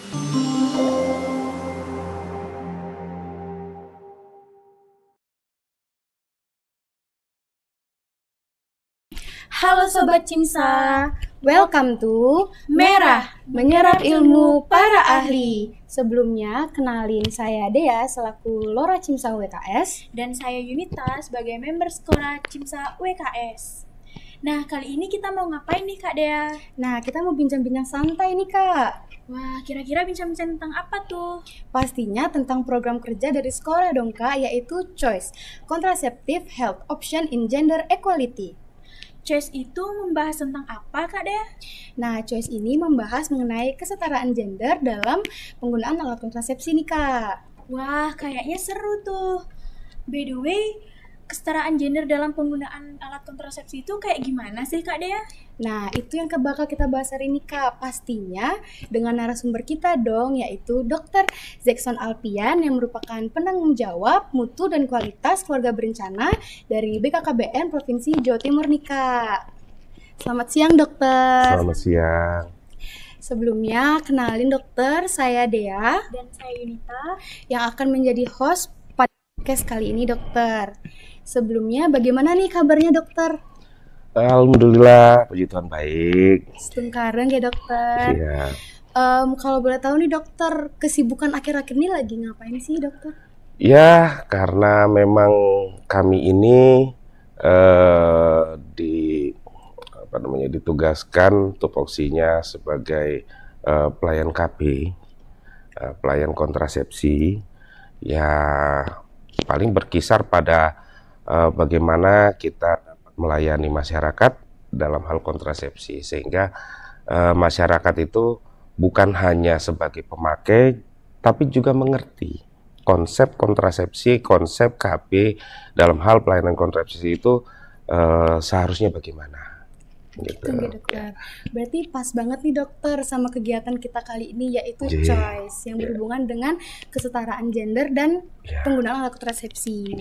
Halo Sobat Cimsa, welcome to Merah, menyerap ilmu para ahli. Sebelumnya, kenalin saya Dea selaku Lora Cimsa WKS. Dan saya Yunita sebagai member sekolah Cimsa WKS. Nah, kali ini kita mau ngapain nih Kak Dea? Nah, kita mau bincang-bincang santai nih Kak. Wah, kira-kira bincang-bincang tentang apa tuh? Pastinya tentang program kerja dari sekolah dong Kak, yaitu CHOICE, Contraceptive Health Option in Gender Equality. CHOICE itu membahas tentang apa Kak Dea? Nah, CHOICE ini membahas mengenai kesetaraan gender dalam penggunaan alat kontrasepsi nih Kak. Wah, kayaknya seru tuh. By the way, kesetaraan gender dalam penggunaan alat kontrasepsi itu kayak gimana sih Kak Dea? Nah, itu yang bakal kita bahas hari ini Kak. Pastinya dengan narasumber kita dong, yaitu Dr. Zekson Alpian yang merupakan penanggung jawab mutu dan kualitas keluarga berencana dari BKKBN Provinsi Jawa Timur nih Kak. Selamat siang dokter. Selamat siang. Sebelumnya, kenalin dokter, saya Dea. Dan saya Yunita yang akan menjadi host podcast kali ini dokter. Sebelumnya, bagaimana nih kabarnya dokter? Alhamdulillah, puji Tuhan baik. Setengkareng ya dokter. Iya. Kalau boleh tahu nih dokter, kesibukan akhir-akhir ini lagi ngapain sih dokter? Ya, karena memang kami ini ditugaskan tupoksinya sebagai pelayan KB, pelayan kontrasepsi. Ya, paling berkisar pada bagaimana kita melayani masyarakat dalam hal kontrasepsi, sehingga masyarakat itu bukan hanya sebagai pemakai, tapi juga mengerti konsep kontrasepsi, konsep KB dalam hal pelayanan kontrasepsi itu seharusnya bagaimana. Gitu. Dokter. Berarti pas banget nih dokter sama kegiatan kita kali ini, yaitu CHOICE yang berhubungan dengan kesetaraan gender dan penggunaan alat kontrasepsi.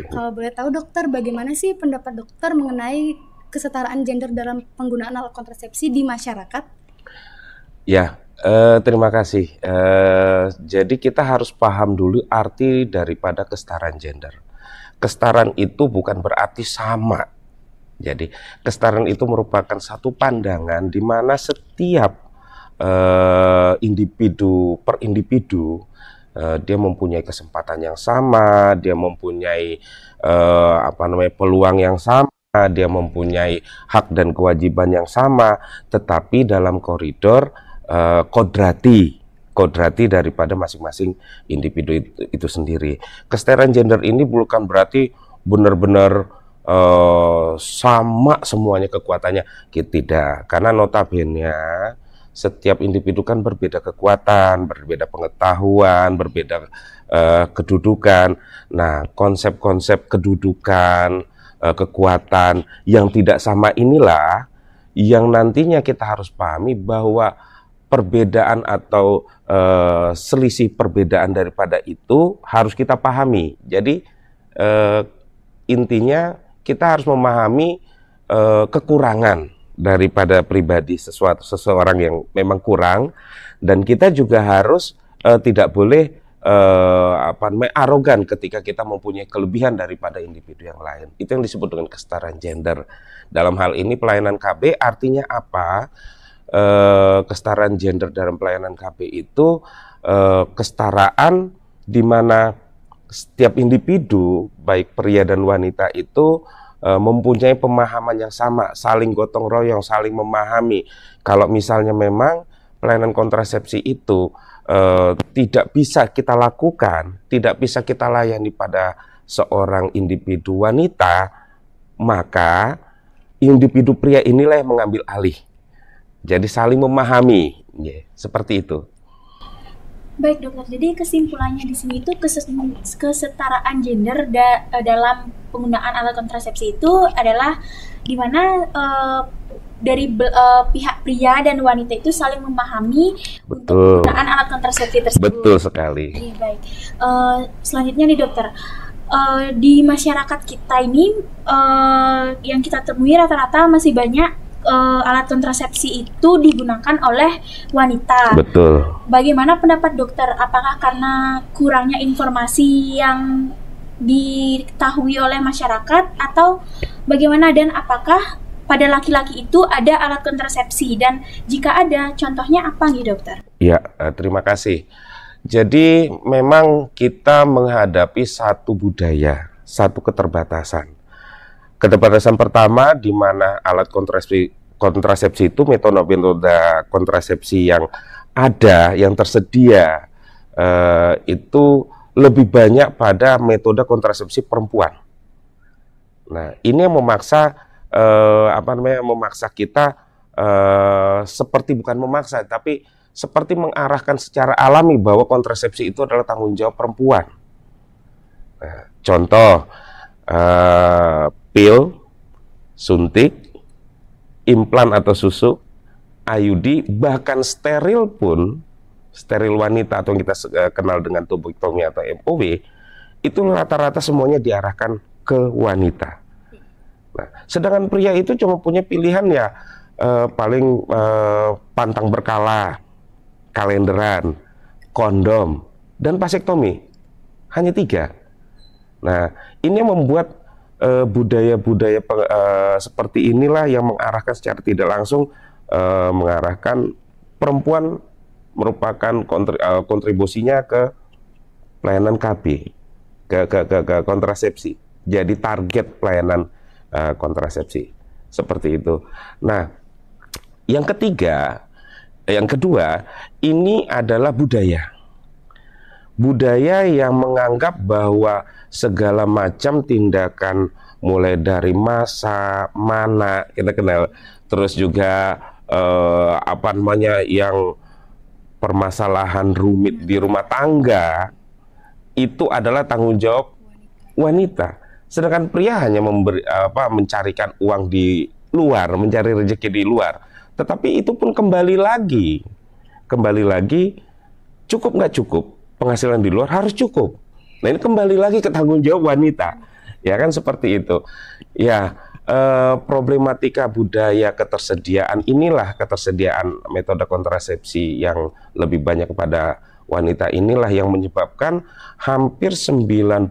Kalau boleh tahu dokter, bagaimana sih pendapat dokter mengenai kesetaraan gender dalam penggunaan alat kontrasepsi di masyarakat? Ya, terima kasih. Jadi kita harus paham dulu arti daripada kesetaraan gender. Kesetaraan itu bukan berarti sama. Jadi kesetaraan itu merupakan satu pandangan di mana setiap individu per individu dia mempunyai kesempatan yang sama, dia mempunyai peluang yang sama, dia mempunyai hak dan kewajiban yang sama, tetapi dalam koridor kodrati daripada masing-masing individu itu sendiri. Kesetaraan gender ini bukan berarti benar-benar sama semuanya kekuatannya, tidak, karena notabene setiap individu kan berbeda kekuatan, berbeda pengetahuan, berbeda kedudukan. Nah, konsep-konsep kedudukan, kekuatan yang tidak sama inilah yang nantinya kita harus pahami bahwa perbedaan atau selisih perbedaan daripada itu harus kita pahami. Jadi intinya kita harus memahami kekurangan daripada pribadi seseorang yang memang kurang, dan kita juga harus tidak boleh arogan ketika kita mempunyai kelebihan daripada individu yang lain. Itu yang disebut dengan kesetaraan gender. Dalam hal ini pelayanan KB artinya apa? Kesetaraan gender dalam pelayanan KB itu kesetaraan di mana setiap individu, baik pria dan wanita itu mempunyai pemahaman yang sama, saling gotong royong, saling memahami. Kalau misalnya memang pelayanan kontrasepsi itu tidak bisa kita lakukan, tidak bisa kita layani pada seorang individu wanita, maka individu pria inilah yang mengambil alih. Jadi saling memahami, seperti itu. Baik dokter, jadi kesimpulannya di sini itu kesetaraan gender dalam penggunaan alat kontrasepsi itu adalah di mana dari pihak pria dan wanita itu saling memahami untuk penggunaan alat kontrasepsi tersebut. Betul sekali. Oke, baik. Selanjutnya nih dokter, di masyarakat kita ini yang kita temui rata-rata masih banyak alat kontrasepsi itu digunakan oleh wanita. Betul. Bagaimana pendapat dokter? Apakah karena kurangnya informasi yang diketahui oleh masyarakat atau bagaimana, dan apakah pada laki-laki itu ada alat kontrasepsi, dan jika ada contohnya apa nih dokter? Ya, terima kasih. Jadi memang kita menghadapi satu budaya, satu keterbatasan. Keterbatasan pertama di mana alat kontrasepsi itu metode kontrasepsi yang ada, yang tersedia itu lebih banyak pada metode kontrasepsi perempuan. Nah, ini yang memaksa memaksa kita seperti bukan memaksa, tapi seperti mengarahkan secara alami bahwa kontrasepsi itu adalah tanggung jawab perempuan. Nah, contoh pil, suntik, implan atau susu, IUD, bahkan steril pun, steril wanita atau yang kita kenal dengan tubektomi atau MOW, itu rata-rata semuanya diarahkan ke wanita. Nah, sedangkan pria itu cuma punya pilihan ya paling pantang berkala, kalenderan, kondom, dan vasektomi. Hanya 3. Nah, ini yang membuat budaya-budaya seperti inilah yang mengarahkan secara tidak langsung mengarahkan perempuan merupakan kontribusinya ke pelayanan KB, ke kontrasepsi. Jadi target pelayanan kontrasepsi seperti itu. Nah, yang kedua, ini adalah budaya yang menganggap bahwa segala macam tindakan mulai dari masa, mana kita kenal, terus juga yang permasalahan rumit di rumah tangga itu adalah tanggung jawab wanita. Sedangkan pria hanya mencarikan uang di luar, mencari rezeki di luar. Tetapi itu pun kembali lagi cukup nggak cukup, penghasilan di luar harus cukup. Nah, ini kembali lagi ke tanggung jawab wanita, ya kan, seperti itu. Ya, problematika budaya ketersediaan metode kontrasepsi yang lebih banyak kepada wanita inilah yang menyebabkan hampir 90%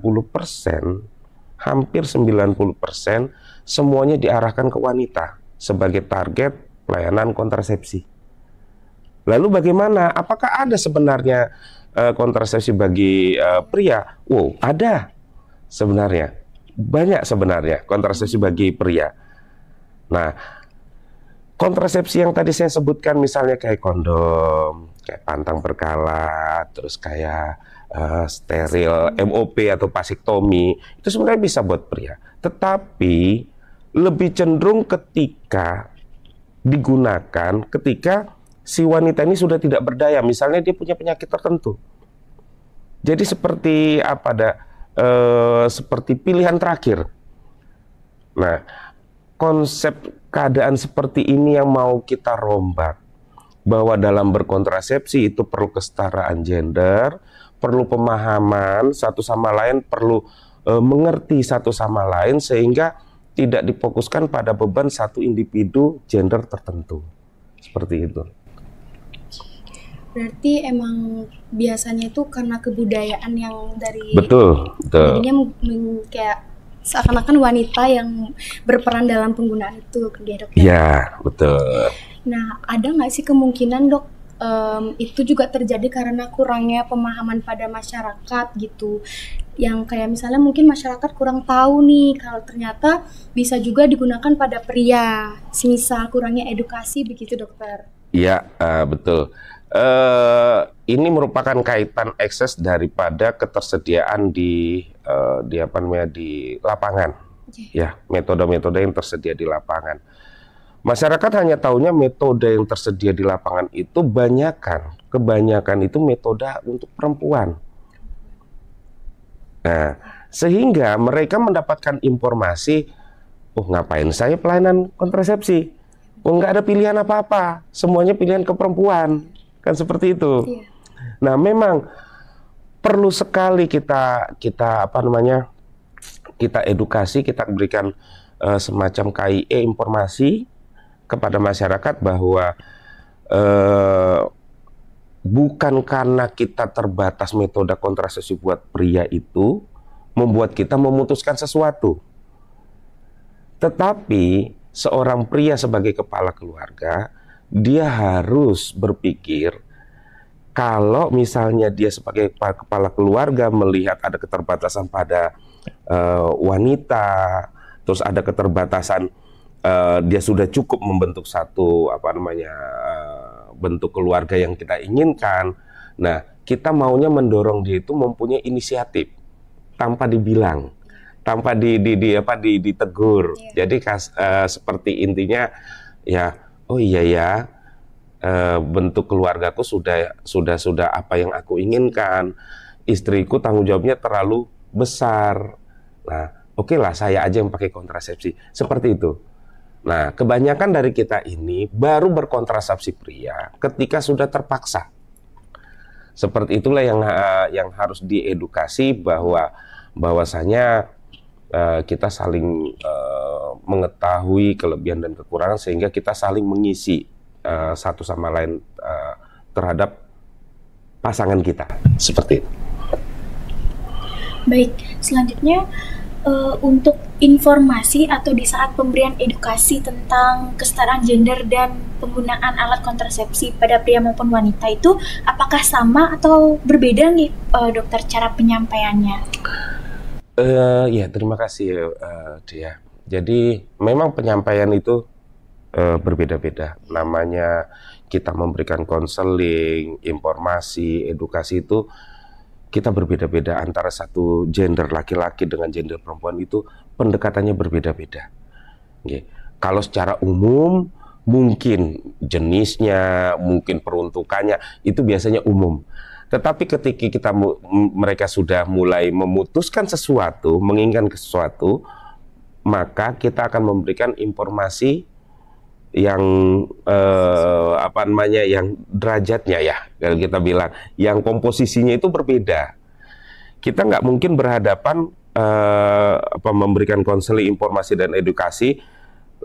semuanya diarahkan ke wanita sebagai target pelayanan kontrasepsi. Lalu bagaimana? Apakah ada sebenarnya kontrasepsi bagi pria? Wow, ada sebenarnya. Banyak sebenarnya kontrasepsi bagi pria. Nah, kontrasepsi yang tadi saya sebutkan misalnya kayak kondom, kayak pantang berkala, terus kayak steril, MOP atau vasektomi, itu sebenarnya bisa buat pria. Tetapi lebih cenderung ketika digunakan ketika si wanita ini sudah tidak berdaya, misalnya dia punya penyakit tertentu. Jadi seperti seperti pilihan terakhir. Nah, konsep keadaan seperti ini yang mau kita rombak, bahwa dalam berkontrasepsi itu perlu kesetaraan gender, perlu pemahaman satu sama lain, perlu mengerti satu sama lain, sehingga tidak difokuskan pada beban satu individu gender tertentu. Seperti itu. Berarti emang biasanya itu karena kebudayaan yang dari betul. Jadinya kayak seakan-akan wanita yang berperan dalam penggunaan itu, ya dok? Iya, betul. Nah, ada nggak sih kemungkinan dok itu juga terjadi karena kurangnya pemahaman pada masyarakat gitu, yang kayak misalnya mungkin masyarakat kurang tahu nih kalau ternyata bisa juga digunakan pada pria, semisal kurangnya edukasi begitu dokter? Iya, betul. Ini merupakan kaitan ekses daripada ketersediaan di lapangan. Ya, metode-metode yang tersedia di lapangan. Masyarakat hanya tahunya metode yang tersedia di lapangan itu kebanyakan itu metode untuk perempuan. Nah, sehingga mereka mendapatkan informasi, ngapain saya pelayanan kontrasepsi? Nggak ada pilihan apa-apa, semuanya pilihan ke perempuan. Kan seperti itu. Iya. Nah, memang perlu sekali kita edukasi, kita berikan semacam KIE informasi kepada masyarakat bahwa bukan karena kita terbatas metode kontrasepsi buat pria itu membuat kita memutuskan sesuatu. Tetapi seorang pria sebagai kepala keluarga, dia harus berpikir kalau misalnya dia sebagai kepala keluarga melihat ada keterbatasan pada wanita, terus ada keterbatasan dia sudah cukup membentuk satu bentuk keluarga yang kita inginkan. Nah, kita maunya mendorong dia itu mempunyai inisiatif tanpa dibilang, tanpa ditegur. Jadi seperti intinya ya, oh iya ya, bentuk keluargaku sudah apa yang aku inginkan. Istriku tanggung jawabnya terlalu besar. Nah, oke lah, saya aja yang pakai kontrasepsi. Seperti itu. Nah, kebanyakan dari kita ini baru berkontrasepsi pria ketika sudah terpaksa. Seperti itulah yang harus diedukasi bahwasanya kita saling mengetahui kelebihan dan kekurangan sehingga kita saling mengisi satu sama lain terhadap pasangan kita. Seperti itu. Baik, selanjutnya untuk informasi atau di saat pemberian edukasi tentang kesetaraan gender dan penggunaan alat kontrasepsi pada pria maupun wanita itu apakah sama atau berbeda nih dokter cara penyampaiannya? Ya, terima kasih Dia. Jadi memang penyampaian itu berbeda-beda. Namanya kita memberikan konseling, informasi, edukasi itu kita berbeda-beda antara satu gender laki-laki dengan gender perempuan itu pendekatannya berbeda-beda. Kalau secara umum mungkin jenisnya, mungkin peruntukannya itu biasanya umum. Tetapi ketika mereka sudah mulai memutuskan sesuatu, menginginkan sesuatu, maka kita akan memberikan informasi yang yang derajatnya ya, kalau kita bilang, yang komposisinya itu berbeda. Kita nggak mungkin berhadapan memberikan konseling, informasi dan edukasi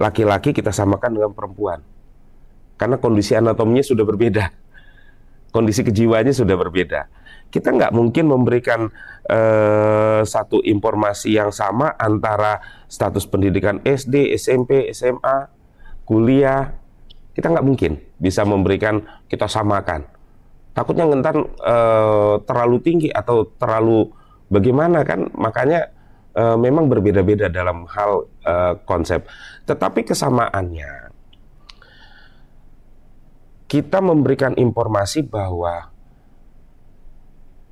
laki-laki kita samakan dengan perempuan, karena kondisi anatominya sudah berbeda, kondisi kejiwaannya sudah berbeda. Kita nggak mungkin memberikan satu informasi yang sama antara status pendidikan SD, SMP, SMA, kuliah. Kita nggak mungkin bisa memberikan, kita samakan. Takutnya ngentan terlalu tinggi atau terlalu bagaimana kan, makanya memang berbeda-beda dalam hal konsep. Tetapi kesamaannya, kita memberikan informasi bahwa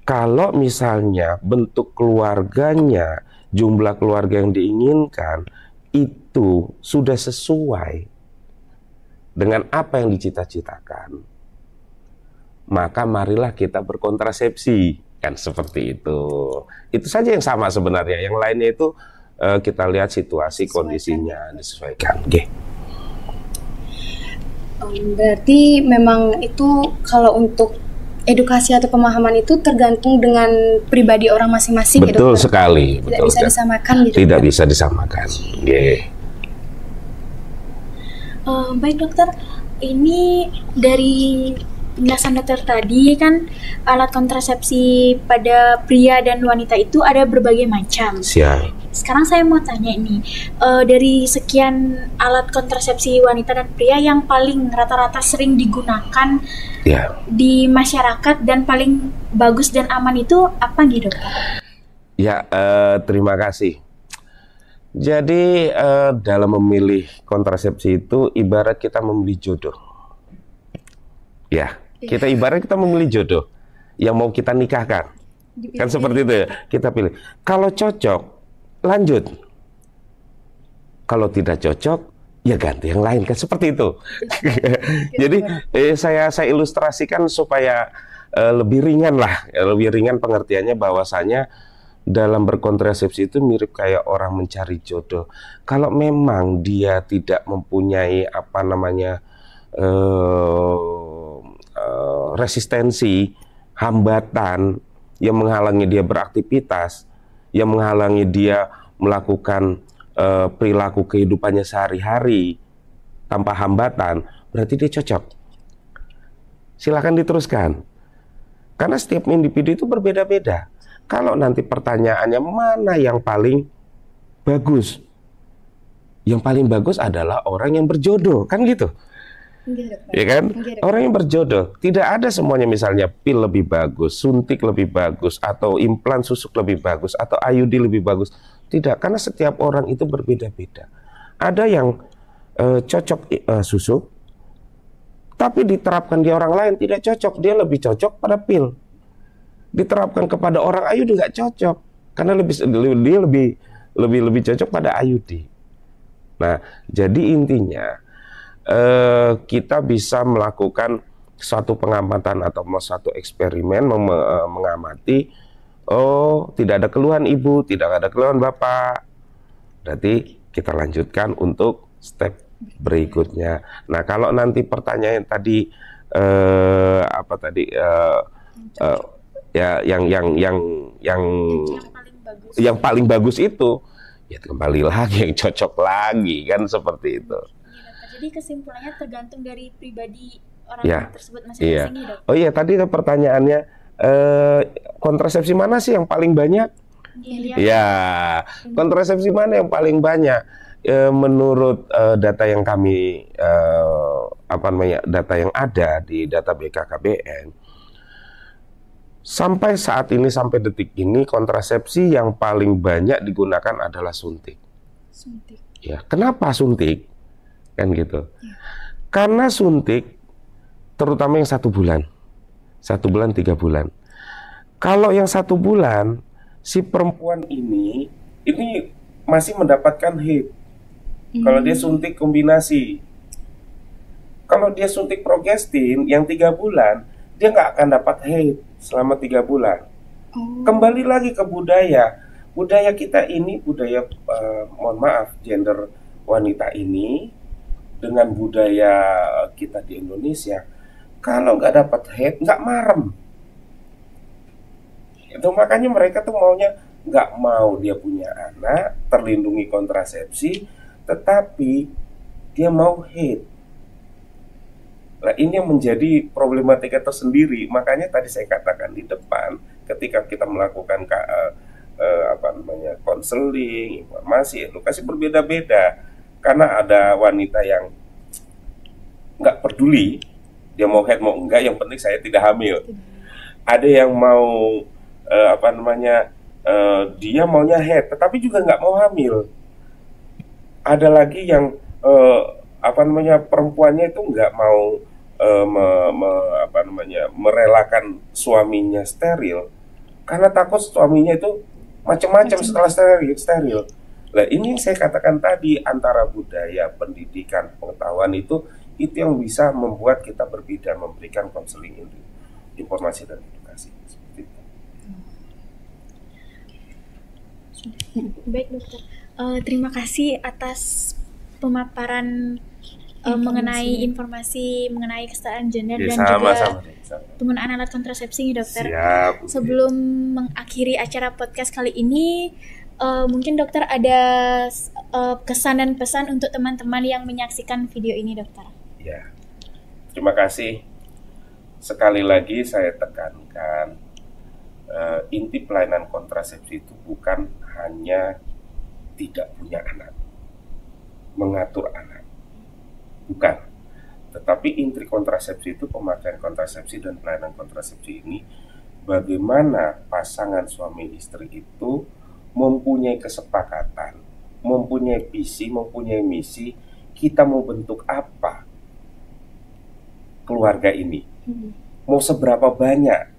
kalau misalnya bentuk keluarganya, jumlah keluarga yang diinginkan itu sudah sesuai dengan apa yang dicita-citakan, maka marilah kita berkontrasepsi, kan seperti itu. Itu saja yang sama sebenarnya. Yang lainnya itu kita lihat situasi, kondisinya disesuaikan. Berarti memang itu kalau untuk edukasi atau pemahaman itu tergantung dengan pribadi orang masing-masing. Betul ya, sekali. Tidak bisa disamakan gitu. Tidak bisa disamakan. Baik dokter, ini dari penjelasan dokter tadi kan alat kontrasepsi pada pria dan wanita itu ada berbagai macam. Siap. Sekarang saya mau tanya ini, dari sekian alat kontrasepsi wanita dan pria yang paling rata-rata sering digunakan di masyarakat dan paling bagus dan aman itu apa nih dokter? Ya, terima kasih. Jadi dalam memilih kontrasepsi itu ibarat kita memilih jodoh. Ya, kita ibarat kita memilih jodoh yang mau kita nikahkan. Kan seperti itu ya, kita pilih. Kalau cocok, lanjut. Kalau tidak cocok, ya ganti yang lain, kan seperti itu. Jadi saya ilustrasikan supaya lebih ringan lah, lebih ringan pengertiannya, bahwasanya dalam berkontrasepsi itu mirip kayak orang mencari jodoh. Kalau memang dia tidak mempunyai resistensi, hambatan yang menghalangi dia beraktivitas, yang menghalangi dia melakukan perilaku kehidupannya sehari-hari, tanpa hambatan, berarti dia cocok. Silakan diteruskan. Karena setiap individu itu berbeda-beda. Kalau nanti pertanyaannya mana yang paling bagus? Yang paling bagus adalah orang yang berjodoh, kan gitu. Ya kan? Orang yang berjodoh. Tidak ada semuanya, misalnya pil lebih bagus, suntik lebih bagus, atau implan susuk lebih bagus, atau IUD lebih bagus. Tidak, karena setiap orang itu berbeda-beda. Ada yang cocok susuk, tapi diterapkan di orang lain tidak cocok. Dia lebih cocok pada pil. Diterapkan kepada orang IUD nggak cocok, karena dia lebih cocok pada IUD. Nah, jadi intinya kita bisa melakukan suatu pengamatan atau suatu eksperimen mengamati, oh tidak ada keluhan ibu, tidak ada keluhan bapak, berarti kita lanjutkan untuk step berikutnya. Nah, kalau nanti pertanyaan tadi ya yang paling bagus itu, ya kembali lagi yang cocok lagi, kan seperti itu. Jadi kesimpulannya tergantung dari pribadi orang tersebut masing-masing, Dok. Oh iya, tadi pertanyaannya kontrasepsi mana sih yang paling banyak? Ya, kontrasepsi mana yang paling banyak? Menurut data yang kami data yang ada di data BKKBN, sampai saat ini, sampai detik ini, kontrasepsi yang paling banyak digunakan adalah suntik. Suntik. Ya, kenapa suntik? Kan gitu. Karena suntik, terutama yang 1 bulan, 1 bulan 3 bulan. Kalau yang 1 bulan, si perempuan ini masih mendapatkan HID. Kalau dia suntik kombinasi. Kalau dia suntik progestin yang 3 bulan, dia nggak akan dapat HID selama 3 bulan. Kembali lagi ke budaya. Budaya kita ini, budaya mohon maaf, gender wanita ini, dengan budaya kita di Indonesia, kalau nggak dapat head, nggak marem. Itu makanya mereka tuh maunya nggak mau dia punya anak, terlindungi kontrasepsi, tetapi dia mau head. Nah, ini yang menjadi problematika tersendiri. Makanya tadi saya katakan di depan, ketika kita melakukan konseling, informasi, edukasi berbeda-beda. Karena ada wanita yang nggak peduli, dia mau head mau enggak, yang penting saya tidak hamil. Ada yang mau dia maunya head, tetapi juga nggak mau hamil. Ada lagi yang perempuannya itu nggak mau merelakan suaminya steril, karena takut suaminya itu macam-macam setelah steril. Nah, ini yang saya katakan tadi, antara budaya, pendidikan, pengetahuan itu yang bisa membuat kita berbeda, memberikan konseling, informasi dan edukasi. Seperti itu. Baik, Dokter. Terima kasih atas pemaparan mengenai informasi mengenai kesetaraan gender dan juga penggunaan alat kontrasepsi, Dokter. Siap. Sebelum mengakhiri acara podcast kali ini, mungkin Dokter ada kesan dan pesan untuk teman-teman yang menyaksikan video ini, Dokter. Ya, terima kasih. Sekali lagi saya tekankan, inti pelayanan kontrasepsi itu bukan hanya tidak punya anak, mengatur anak, bukan. Tetapi inti kontrasepsi itu, pemakaian kontrasepsi dan pelayanan kontrasepsi ini, bagaimana pasangan suami istri itu mempunyai kesepakatan, mempunyai visi, mempunyai misi, kita mau bentuk apa keluarga ini, mau seberapa banyak,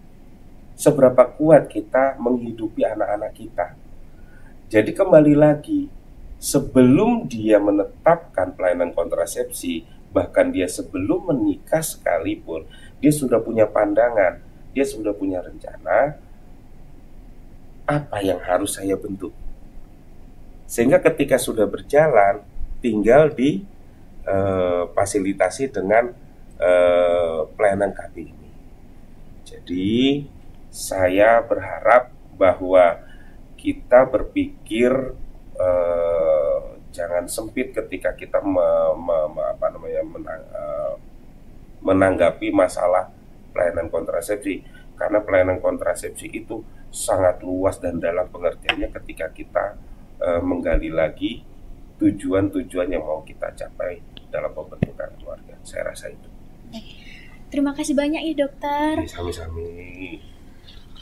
seberapa kuat kita menghidupi anak-anak kita. Jadi kembali lagi, sebelum dia menetapkan pelayanan kontrasepsi, bahkan dia sebelum menikah sekalipun, dia sudah punya pandangan, dia sudah punya rencana, apa yang harus saya bentuk. Sehingga ketika sudah berjalan, tinggal difasilitasi dengan pelayanan KB ini. Jadi saya berharap bahwa kita berpikir jangan sempit ketika kita menanggapi masalah pelayanan kontrasepsi, karena pelayanan kontrasepsi itu sangat luas dan dalam pengertiannya ketika kita menggali lagi tujuan-tujuan yang mau kita capai dalam pembentukan keluarga. Saya rasa itu. Terima kasih banyak ya dokter. Sami-sami.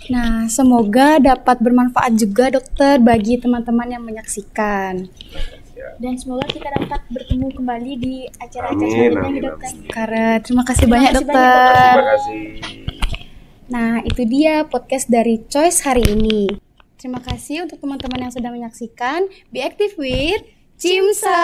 Nah, semoga dapat bermanfaat juga dokter bagi teman-teman yang menyaksikan. Dan semoga kita dapat bertemu kembali di acara-acara selanjutnya ya dokter. Terima kasih banyak dokter. Terima kasih. Nah, itu dia podcast dari Choice hari ini. Terima kasih untuk teman-teman yang sudah menyaksikan. Be active with Cimsa.